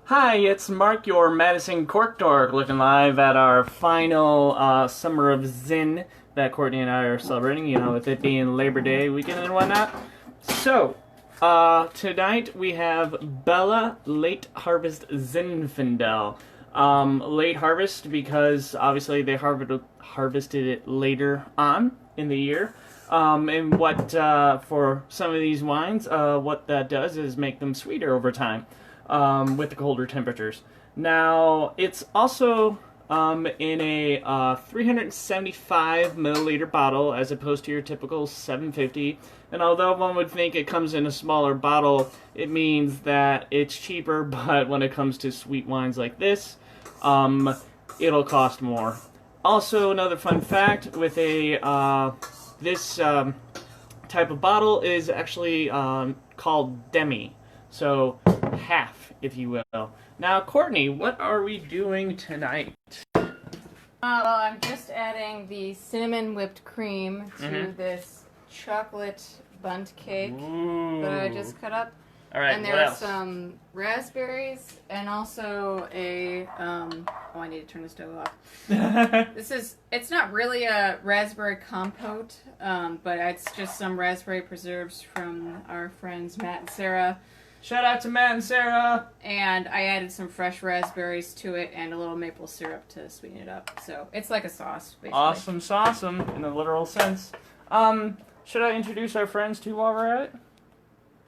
Hi, it's Mark, your Madison Cork Dork, looking live at our final Summer of Zin that Courtney and I are celebrating, with it being Labor Day weekend and whatnot. So, tonight we have Bella Late Harvest Zinfandel. Late harvest because obviously they harvested it later on in the year. And what, for some of these wines, what that does is make them sweeter over time. With the colder temperatures. Now, it's also in a 375 milliliter bottle as opposed to your typical 750. And although one would think it comes in a smaller bottle, it means that it's cheaper, but when it comes to sweet wines like this, it'll cost more. Also, another fun fact with this type of bottle is actually called demi. So, half, if you will. Now, Courtney, what are we doing tonight? Well, I'm just adding the cinnamon whipped cream to this chocolate bundt cake that I just cut up. All right, and there's some raspberries and also a, oh, I need to turn the stove off. It's not really a raspberry compote, but it's just some raspberry preserves from our friends Matt and Sarah. Shout out to Matt and Sarah! And I added some fresh raspberries to it and a little maple syrup to sweeten it up. So it's like a sauce, basically. Awesome sauceum, in a literal sense. Should I introduce our friends too while we're at it?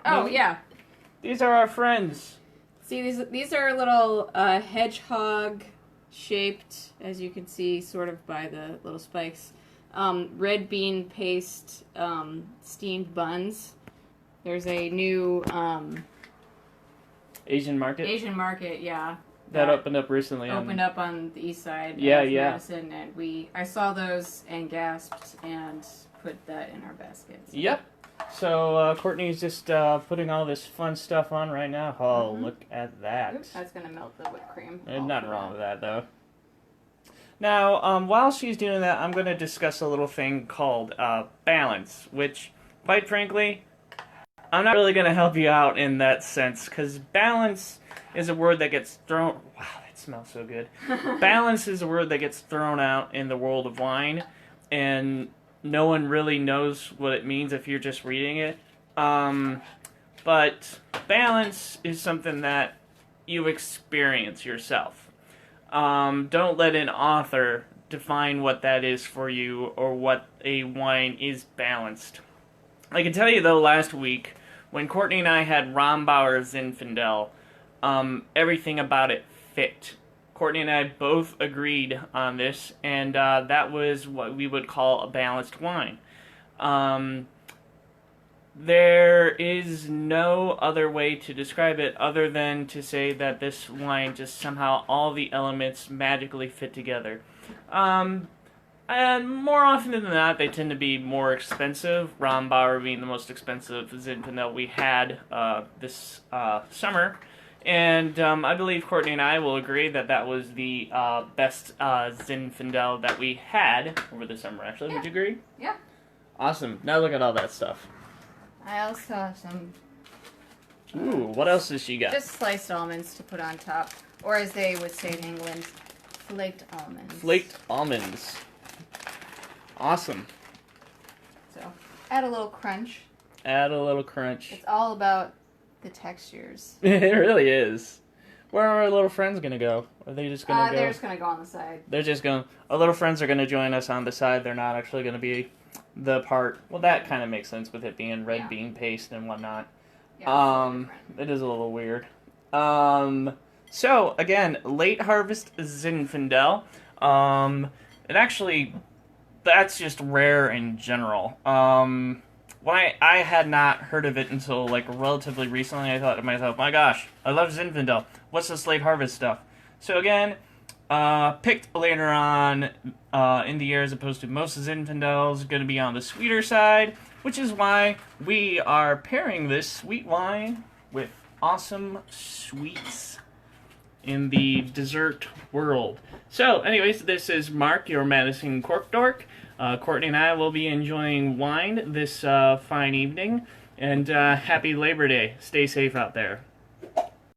Oh, Maybe? yeah. These are our friends. See, these are little hedgehog-shaped, as you can see, sort of by the little spikes, red bean paste steamed buns. There's a new... Asian Market? Asian Market, yeah. That opened up recently. Opened up on the east side of Madison, and I saw those and gasped and put that in our baskets. Yep. So Courtney's just putting all this fun stuff on right now. Oh, look at that. Oops, that's going to melt the whipped cream. There's nothing wrong with that, though. Now, while she's doing that, I'm going to discuss a little thing called balance, which, quite frankly, I'm not really going to help you out in that sense, because balance is a word that gets thrown... Wow, that smells so good. Balance is a word that gets thrown out in the world of wine, and no one really knows what it means if you're just reading it. But balance is something that you experience yourself. Don't let an author define what that is for you or what a wine is balanced. I can tell you, though, last week, when Courtney and I had Rombauer Zinfandel, everything about it fit. Courtney and I both agreed on this, and that was what we would call a balanced wine. There is no other way to describe it other than to say that this wine just somehow all the elements magically fit together. And more often than not, they tend to be more expensive, Rombauer being the most expensive Zinfandel we had this summer. And I believe Courtney and I will agree that that was the best Zinfandel that we had over the summer, actually. Yeah. Would you agree? Yeah. Awesome. Now look at all that stuff. I also have some... Ooh, what else does she got? Just sliced almonds to put on top. Or as they would say in England, flaked almonds. Flaked almonds. Awesome. So, add a little crunch. Add a little crunch. It's all about the textures. It really is. Where are our little friends going to go? Are they just going to go? They're just going to go on the side. They're just going... Our little friends are going to join us on the side. They're not actually going to be the part... Well, that kind of makes sense with it being red bean paste and whatnot. Yeah, it is a little weird. So, again, late harvest Zinfandel. It actually... That's just rare in general. I had not heard of it until, relatively recently. I thought to myself, my gosh, I love Zinfandel. What's this late harvest stuff? So again, picked later on in the year as opposed to most Zinfandels, going to be on the sweeter side, which is why we are pairing this sweet wine with awesome sweets in the dessert world. So, anyways, this is Mark, your Madison Cork Dork. Courtney and I will be enjoying wine this fine evening, and happy Labor Day. Stay safe out there.